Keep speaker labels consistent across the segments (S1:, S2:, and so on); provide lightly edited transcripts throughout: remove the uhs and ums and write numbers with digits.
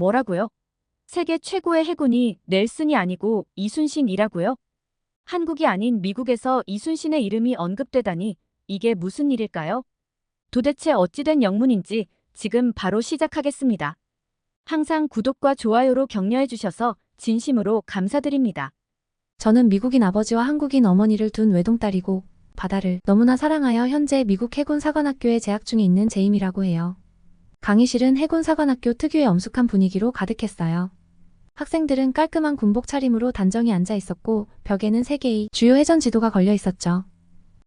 S1: 뭐라고요? 세계 최고의 해군이 넬슨이 아니고 이순신이라고요? 한국이 아닌 미국에서 이순신의 이름이 언급되다니 이게 무슨 일일까요? 도대체 어찌된 영문인지 지금 바로 시작하겠습니다. 항상 구독과 좋아요로 격려해 주셔서 진심으로 감사드립니다.
S2: 저는 미국인 아버지와 한국인 어머니를 둔 외동딸이고 바다를 너무나 사랑하여 현재 미국 해군 사관학교에 재학 중에 있는 제임이라고 해요. 강의실은 해군 사관학교 특유의 엄숙한 분위기로 가득했어요. 학생들은 깔끔한 군복 차림으로 단정히 앉아 있었고 벽에는 3개의 주요 해전 지도가 걸려 있었죠.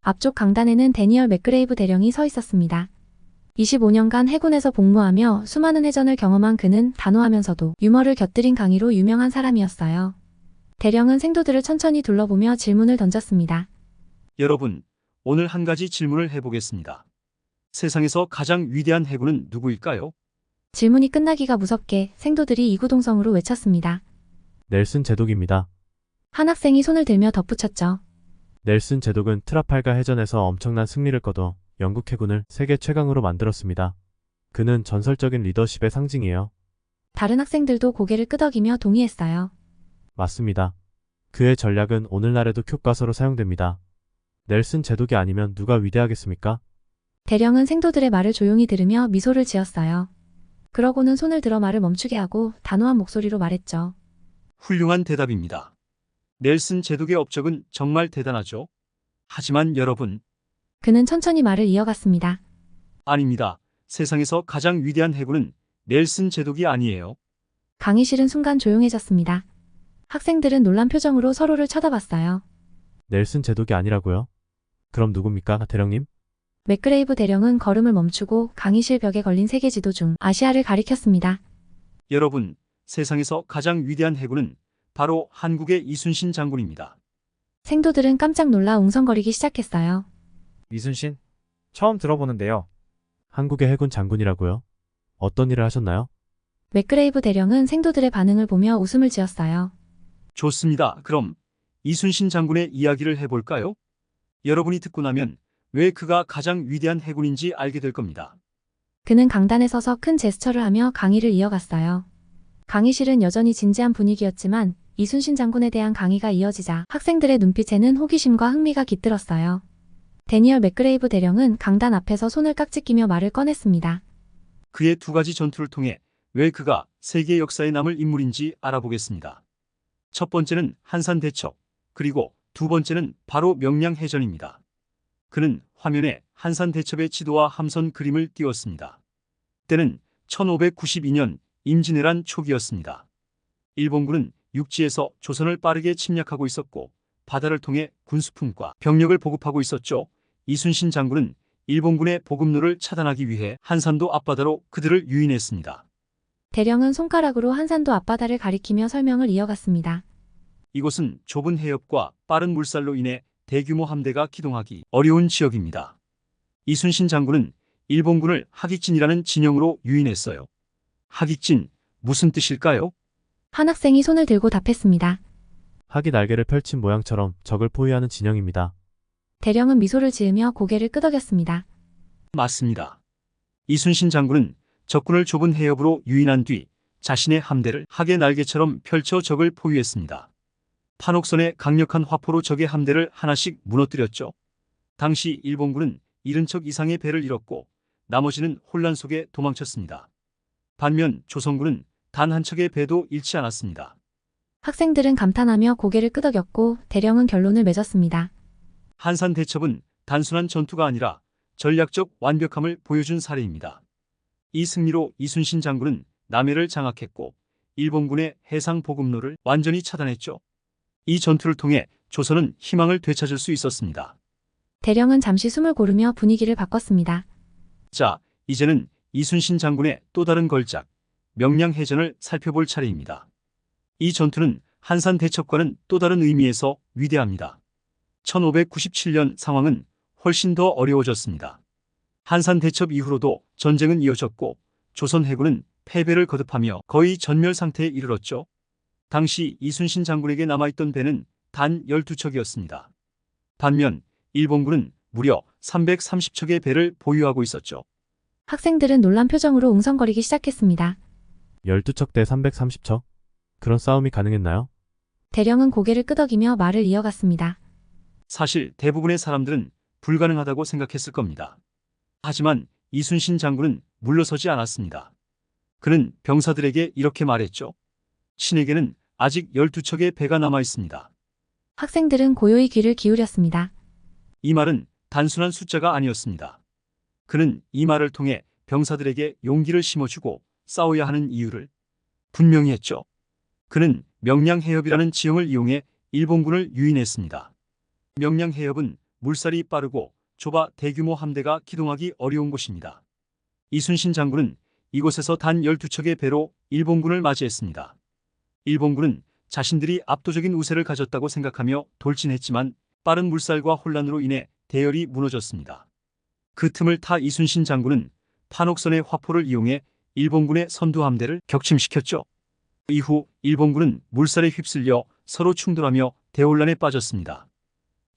S2: 앞쪽 강단에는 데니얼 맥그레이브 대령이 서 있었습니다. 25년간 해군에서 복무하며 수많은 해전을 경험한 그는 단호하면서도 유머를 곁들인 강의로 유명한 사람이었어요. 대령은 생도들을 천천히 둘러보며 질문을 던졌습니다.
S3: 여러분, 오늘 한 가지 질문을 해보겠습니다. 세상에서 가장 위대한 해군은 누구일까요?
S2: 질문이 끝나기가 무섭게 생도들이 이구동성으로 외쳤습니다.
S4: 넬슨 제독입니다.
S2: 한 학생이 손을 들며 덧붙였죠.
S4: 넬슨 제독은 트라팔가 해전에서 엄청난 승리를 거둬 영국 해군을 세계 최강으로 만들었습니다. 그는 전설적인 리더십의 상징이에요.
S2: 다른 학생들도 고개를 끄덕이며 동의했어요.
S4: 맞습니다. 그의 전략은 오늘날에도 교과서로 사용됩니다. 넬슨 제독이 아니면 누가 위대하겠습니까?
S2: 대령은 생도들의 말을 조용히 들으며 미소를 지었어요. 그러고는 손을 들어 말을 멈추게 하고 단호한 목소리로 말했죠.
S3: 훌륭한 대답입니다. 넬슨 제독의 업적은 정말 대단하죠. 하지만 여러분,
S2: 그는 천천히 말을 이어갔습니다.
S3: 아닙니다. 세상에서 가장 위대한 해군은 넬슨 제독이 아니에요.
S2: 강의실은 순간 조용해졌습니다. 학생들은 놀란 표정으로 서로를 쳐다봤어요.
S4: 넬슨 제독이 아니라고요? 그럼 누굽니까, 대령님?
S2: 맥그레이브 대령은 걸음을 멈추고 강의실 벽에 걸린 3개 지도 중 아시아를 가리켰습니다.
S3: 여러분, 세상에서 가장 위대한 해군은 바로 한국의 이순신 장군입니다.
S2: 생도들은 깜짝 놀라 웅성거리기 시작했어요.
S5: 이순신? 처음 들어보는데요.
S4: 한국의 해군 장군이라고요? 어떤 일을 하셨나요?
S2: 맥그레이브 대령은 생도들의 반응을 보며 웃음을 지었어요.
S3: 좋습니다. 그럼 이순신 장군의 이야기를 해볼까요? 여러분이 듣고 나면 왜 그가 가장 위대한 해군인지 알게 될 겁니다.
S2: 그는 강단에 서서 큰 제스처를 하며 강의를 이어갔어요. 강의실은 여전히 진지한 분위기였지만 이순신 장군에 대한 강의가 이어지자 학생들의 눈빛에는 호기심과 흥미가 깃들었어요. 데니얼 맥그레이브 대령은 강단 앞에서 손을 깍지끼며 말을 꺼냈습니다.
S3: 그의 2가지 전투를 통해 왜 그가 세계 역사에 남을 인물인지 알아보겠습니다. 첫 번째는 한산대첩, 그리고 2번째는 바로 명량해전입니다. 그는 화면에 한산대첩의 지도와 함선 그림을 띄웠습니다. 때는 1592년 임진왜란 초기였습니다. 일본군은 육지에서 조선을 빠르게 침략하고 있었고 바다를 통해 군수품과 병력을 보급하고 있었죠. 이순신 장군은 일본군의 보급로를 차단하기 위해 한산도 앞바다로 그들을 유인했습니다.
S2: 대령은 손가락으로 한산도 앞바다를 가리키며 설명을 이어갔습니다.
S3: 이곳은 좁은 해협과 빠른 물살로 인해 대규모 함대가 기동하기 어려운 지역입니다. 이순신 장군은 일본군을 하깃진이라는 진영으로 유인했어요. 하깃진, 무슨 뜻일까요?
S2: 한 학생이 손을 들고 답했습니다.
S4: 학이 날개를 펼친 모양처럼 적을 포위하는 진영입니다.
S2: 대령은 미소를 지으며 고개를 끄덕였습니다.
S3: 맞습니다. 이순신 장군은 적군을 좁은 해협으로 유인한 뒤 자신의 함대를 학의 날개처럼 펼쳐 적을 포위했습니다. 판옥선의 강력한 화포로 적의 함대를 하나씩 무너뜨렸죠. 당시 일본군은 70척 이상의 배를 잃었고 나머지는 혼란 속에 도망쳤습니다. 반면 조선군은 단 한 척의 배도 잃지 않았습니다.
S2: 학생들은 감탄하며 고개를 끄덕였고 대령은 결론을 맺었습니다.
S3: 한산대첩은 단순한 전투가 아니라 전략적 완벽함을 보여준 사례입니다. 이 승리로 이순신 장군은 남해를 장악했고 일본군의 해상 보급로를 완전히 차단했죠. 이 전투를 통해 조선은 희망을 되찾을 수 있었습니다.
S2: 대령은 잠시 숨을 고르며 분위기를 바꿨습니다.
S3: 자, 이제는 이순신 장군의 또 다른 걸작, 명량해전을 살펴볼 차례입니다. 이 전투는 한산대첩과는 또 다른 의미에서 위대합니다. 1597년 상황은 훨씬 더 어려워졌습니다. 한산대첩 이후로도 전쟁은 이어졌고 조선 해군은 패배를 거듭하며 거의 전멸 상태에 이르렀죠. 당시 이순신 장군에게 남아있던 배는 단 12척이었습니다. 반면 일본군은 무려 330척의 배를 보유하고 있었죠.
S2: 학생들은 놀란 표정으로 웅성거리기 시작했습니다.
S4: 12척 대 330척? 그런 싸움이 가능했나요?
S2: 대령은 고개를 끄덕이며 말을 이어갔습니다.
S3: 사실 대부분의 사람들은 불가능하다고 생각했을 겁니다. 하지만 이순신 장군은 물러서지 않았습니다. 그는 병사들에게 이렇게 말했죠. 신에게는 아직 12척의 배가 남아 있습니다.
S2: 학생들은 고요히 귀를 기울였습니다.
S3: 이 말은 단순한 숫자가 아니었습니다. 그는 이 말을 통해 병사들에게 용기를 심어주고 싸워야 하는 이유를 분명히 했죠. 그는 명량해협이라는 지형을 이용해 일본군을 유인했습니다. 명량해협은 물살이 빠르고 좁아 대규모 함대가 기동하기 어려운 곳입니다. 이순신 장군은 이곳에서 단 12척의 배로 일본군을 맞이했습니다. 일본군은 자신들이 압도적인 우세를 가졌다고 생각하며 돌진했지만 빠른 물살과 혼란으로 인해 대열이 무너졌습니다. 그 틈을 타 이순신 장군은 판옥선의 화포를 이용해 일본군의 선두함대를 격침시켰죠. 이후 일본군은 물살에 휩쓸려 서로 충돌하며 대혼란에 빠졌습니다.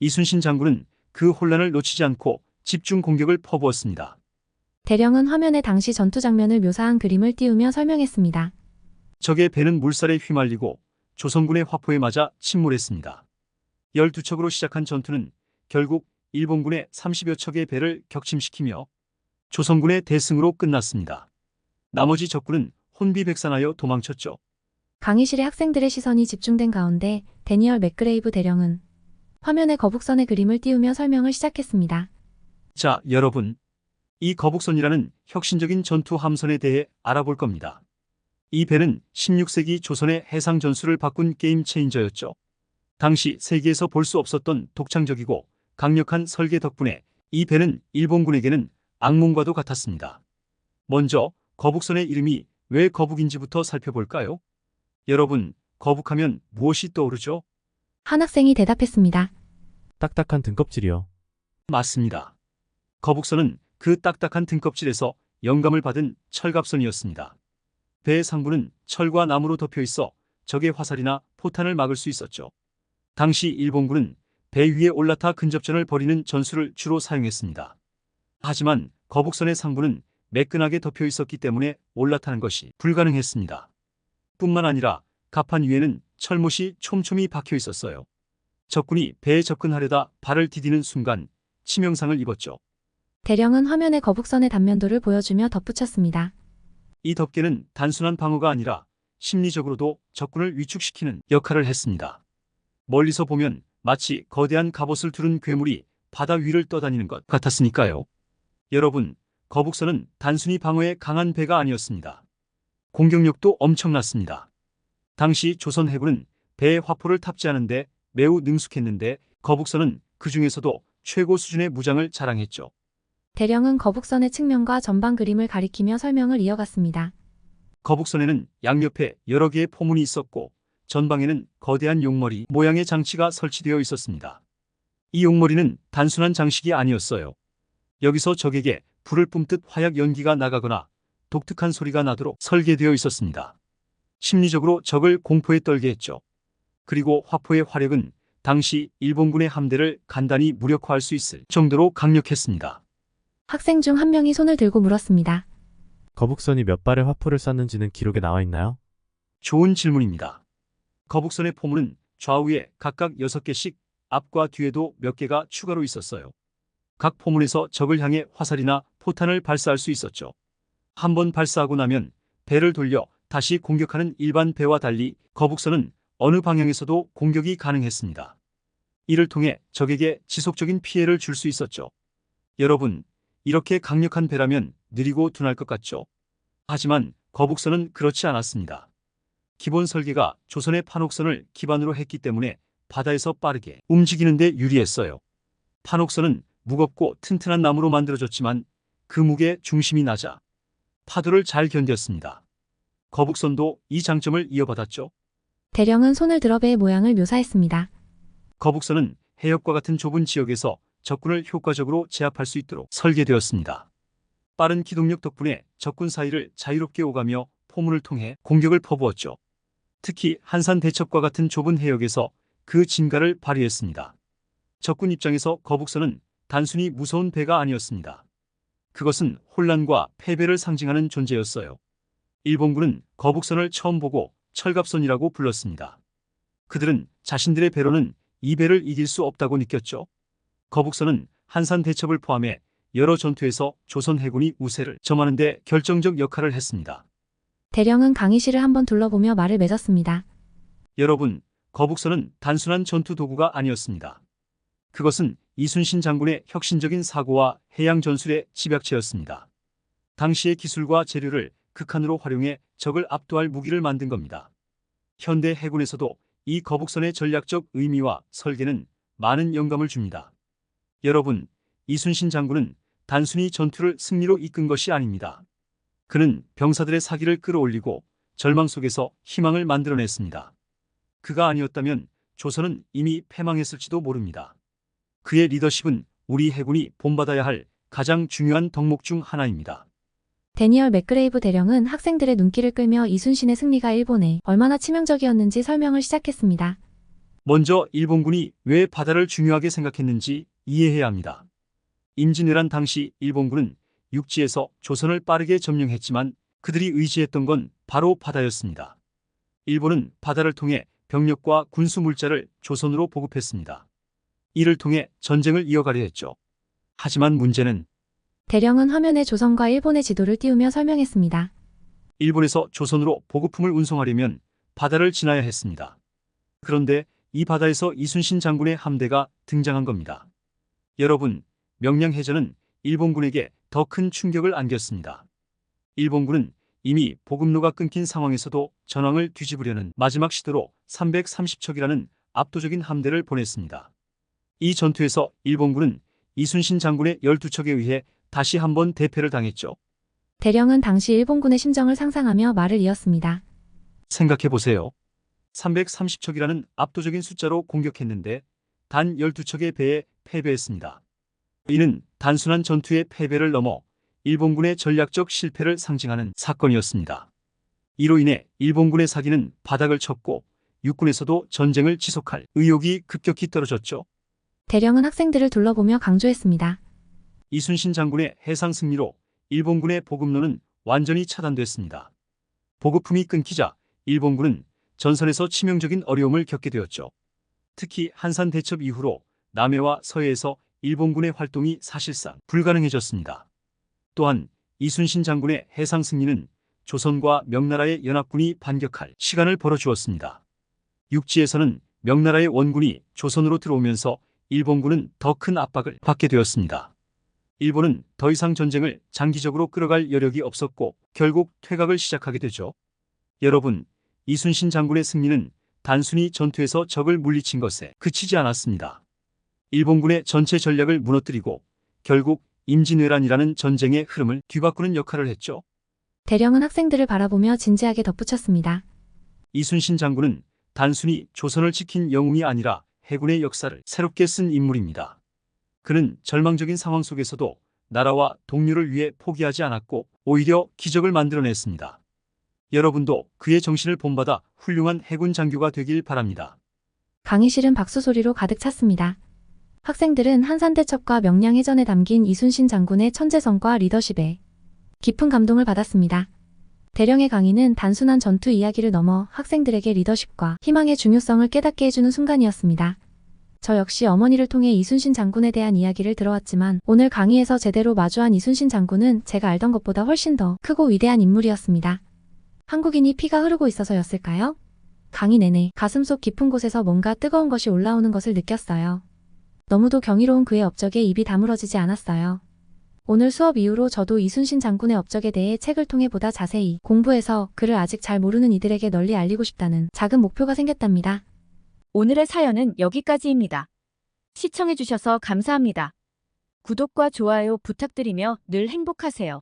S3: 이순신 장군은 그 혼란을 놓치지 않고 집중 공격을 퍼부었습니다.
S2: 대령은 화면에 당시 전투 장면을 묘사한 그림을 띄우며 설명했습니다.
S3: 적의 배는 물살에 휘말리고 조선군의 화포에 맞아 침몰했습니다. 12척으로 시작한 전투는 결국 일본군의 30여 척의 배를 격침시키며 조선군의 대승으로 끝났습니다. 나머지 적군은 혼비백산하여 도망쳤죠.
S2: 강의실의 학생들의 시선이 집중된 가운데 데니얼 맥그레이브 대령은 화면에 거북선의 그림을 띄우며 설명을 시작했습니다.
S3: 자, 여러분. 이 거북선이라는 혁신적인 전투 함선에 대해 알아볼 겁니다. 이 배는 16세기 조선의 해상 전술을 바꾼 게임 체인저였죠. 당시 세계에서 볼 수 없었던 독창적이고 강력한 설계 덕분에 이 배는 일본군에게는 악몽과도 같았습니다. 먼저 거북선의 이름이 왜 거북인지부터 살펴볼까요? 여러분, 거북하면 무엇이 떠오르죠?
S2: 한 학생이 대답했습니다.
S4: 딱딱한 등껍질이요.
S3: 맞습니다. 거북선은 그 딱딱한 등껍질에서 영감을 받은 철갑선이었습니다. 배의 상부는 철과 나무로 덮여 있어 적의 화살이나 포탄을 막을 수 있었죠. 당시 일본군은 배 위에 올라타 근접전을 벌이는 전술을 주로 사용했습니다. 하지만 거북선의 상부는 매끈하게 덮여 있었기 때문에 올라타는 것이 불가능했습니다. 뿐만 아니라 갑판 위에는 철못이 촘촘히 박혀 있었어요. 적군이 배에 접근하려다 발을 디디는 순간 치명상을 입었죠.
S2: 대령은 화면에 거북선의 단면도를 보여주며 덧붙였습니다.
S3: 이 덮개는 단순한 방어가 아니라 심리적으로도 적군을 위축시키는 역할을 했습니다. 멀리서 보면 마치 거대한 갑옷을 두른 괴물이 바다 위를 떠다니는 것 같았으니까요. 여러분, 거북선은 단순히 방어에 강한 배가 아니었습니다. 공격력도 엄청났습니다. 당시 조선 해군은 배에 화포를 탑재하는데 매우 능숙했는데 거북선은 그 중에서도 최고 수준의 무장을 자랑했죠.
S2: 대령은 거북선의 측면과 전방 그림을 가리키며 설명을 이어갔습니다.
S3: 거북선에는 양옆에 여러 개의 포문이 있었고 전방에는 거대한 용머리 모양의 장치가 설치되어 있었습니다. 이 용머리는 단순한 장식이 아니었어요. 여기서 적에게 불을 뿜듯 화약 연기가 나가거나 독특한 소리가 나도록 설계되어 있었습니다. 심리적으로 적을 공포에 떨게 했죠. 그리고 화포의 화력은 당시 일본군의 함대를 간단히 무력화할 수 있을 정도로 강력했습니다.
S2: 학생 중 한 명이 손을 들고 물었습니다.
S4: 거북선이 몇 발의 화포를 쐈는지는 기록에 나와 있나요?
S3: 좋은 질문입니다. 거북선의 포문은 좌우에 각각 6개씩 앞과 뒤에도 몇 개가 추가로 있었어요. 각 포문에서 적을 향해 화살이나 포탄을 발사할 수 있었죠. 한 번 발사하고 나면 배를 돌려 다시 공격하는 일반 배와 달리 거북선은 어느 방향에서도 공격이 가능했습니다. 이를 통해 적에게 지속적인 피해를 줄 수 있었죠. 여러분, 이렇게 강력한 배라면 느리고 둔할 것 같죠? 하지만 거북선은 그렇지 않았습니다. 기본 설계가 조선의 판옥선을 기반으로 했기 때문에 바다에서 빠르게 움직이는 데 유리했어요. 판옥선은 무겁고 튼튼한 나무로 만들어졌지만 그 무게의 중심이 낮아 파도를 잘 견뎠습니다. 거북선도 이 장점을 이어받았죠.
S2: 대령은 손을 들어 배의 모양을 묘사했습니다.
S3: 거북선은 해협과 같은 좁은 지역에서 적군을 효과적으로 제압할 수 있도록 설계되었습니다. 빠른 기동력 덕분에 적군 사이를 자유롭게 오가며 포문을 통해 공격을 퍼부었죠. 특히 한산 대첩과 같은 좁은 해역에서 그 진가를 발휘했습니다. 적군 입장에서 거북선은 단순히 무서운 배가 아니었습니다. 그것은 혼란과 패배를 상징하는 존재였어요. 일본군은 거북선을 처음 보고 철갑선이라고 불렀습니다. 그들은 자신들의 배로는 이 배를 이길 수 없다고 느꼈죠. 거북선은 한산 대첩을 포함해 여러 전투에서 조선 해군이 우세를 점하는 데 결정적 역할을 했습니다.
S2: 대령은 강의실을 한번 둘러보며 말을 맺었습니다.
S3: 여러분, 거북선은 단순한 전투 도구가 아니었습니다. 그것은 이순신 장군의 혁신적인 사고와 해양 전술의 집약체였습니다. 당시의 기술과 재료를 극한으로 활용해 적을 압도할 무기를 만든 겁니다. 현대 해군에서도 이 거북선의 전략적 의미와 설계는 많은 영감을 줍니다. 여러분, 이순신 장군은 단순히 전투를 승리로 이끈 것이 아닙니다. 그는 병사들의 사기를 끌어올리고 절망 속에서 희망을 만들어냈습니다. 그가 아니었다면 조선은 이미 패망했을지도 모릅니다. 그의 리더십은 우리 해군이 본받아야 할 가장 중요한 덕목 중 하나입니다.
S2: 데니얼 맥그레이브 대령은 학생들의 눈길을 끌며 이순신의 승리가 일본에 얼마나 치명적이었는지 설명을 시작했습니다.
S3: 먼저 일본군이 왜 바다를 중요하게 생각했는지 이해해야 합니다. 임진왜란 당시 일본군은 육지에서 조선을 빠르게 점령했지만 그들이 의지했던 건 바로 바다였습니다. 일본은 바다를 통해 병력과 군수 물자를 조선으로 보급했습니다. 이를 통해 전쟁을 이어가려 했죠. 하지만 문제는
S2: 대령은 화면에 조선과 일본의 지도를 띄우며 설명했습니다.
S3: 일본에서 조선으로 보급품을 운송하려면 바다를 지나야 했습니다. 그런데 이 바다에서 이순신 장군의 함대가 등장한 겁니다. 여러분, 명량해전은 일본군에게 더 큰 충격을 안겼습니다. 일본군은 이미 보급로가 끊긴 상황에서도 전황을 뒤집으려는 마지막 시도로 330척이라는 압도적인 함대를 보냈습니다. 이 전투에서 일본군은 이순신 장군의 12척에 의해 다시 한번 대패를 당했죠.
S2: 대령은 당시 일본군의 심정을 상상하며 말을 이었습니다.
S3: 생각해보세요. 330척이라는 압도적인 숫자로 공격했는데 단 12척의 배에 패배했습니다. 이는 단순한 전투의 패배를 넘어 일본군의 전략적 실패를 상징하는 사건이었습니다. 이로 인해 일본군의 사기는 바닥을 쳤고 육군에서도 전쟁을 지속할 의욕이 급격히 떨어졌죠.
S2: 대령은 학생들을 둘러보며 강조했습니다.
S3: 이순신 장군의 해상 승리로 일본군의 보급로는 완전히 차단됐습니다. 보급품이 끊기자 일본군은 전선에서 치명적인 어려움을 겪게 되었죠. 특히 한산 대첩 이후로 남해와 서해에서 일본군의 활동이 사실상 불가능해졌습니다. 또한 이순신 장군의 해상 승리는 조선과 명나라의 연합군이 반격할 시간을 벌어주었습니다. 육지에서는 명나라의 원군이 조선으로 들어오면서 일본군은 더 큰 압박을 받게 되었습니다. 일본은 더 이상 전쟁을 장기적으로 끌어갈 여력이 없었고 결국 퇴각을 시작하게 되죠. 여러분, 이순신 장군의 승리는 단순히 전투에서 적을 물리친 것에 그치지 않았습니다. 일본군의 전체 전략을 무너뜨리고 결국 임진왜란이라는 전쟁의 흐름을 뒤바꾸는 역할을 했죠.
S2: 대령은 학생들을 바라보며 진지하게 덧붙였습니다.
S3: 이순신 장군은 단순히 조선을 지킨 영웅이 아니라 해군의 역사를 새롭게 쓴 인물입니다. 그는 절망적인 상황 속에서도 나라와 동료를 위해 포기하지 않았고 오히려 기적을 만들어냈습니다. 여러분도 그의 정신을 본받아 훌륭한 해군 장교가 되길 바랍니다.
S2: 강의실은 박수 소리로 가득 찼습니다. 학생들은 한산대첩과 명량해전에 담긴 이순신 장군의 천재성과 리더십에 깊은 감동을 받았습니다. 대령의 강의는 단순한 전투 이야기를 넘어 학생들에게 리더십과 희망의 중요성을 깨닫게 해주는 순간이었습니다. 저 역시 어머니를 통해 이순신 장군에 대한 이야기를 들어왔지만 오늘 강의에서 제대로 마주한 이순신 장군은 제가 알던 것보다 훨씬 더 크고 위대한 인물이었습니다. 한국인이 피가 흐르고 있어서였을까요? 강의 내내 가슴속 깊은 곳에서 뭔가 뜨거운 것이 올라오는 것을 느꼈어요. 너무도 경이로운 그의 업적에 입이 다물어지지 않았어요. 오늘 수업 이후로 저도 이순신 장군의 업적에 대해 책을 통해 보다 자세히 공부해서 그를 아직 잘 모르는 이들에게 널리 알리고 싶다는 작은 목표가 생겼답니다.
S1: 오늘의 사연은 여기까지입니다. 시청해주셔서 감사합니다. 구독과 좋아요 부탁드리며 늘 행복하세요.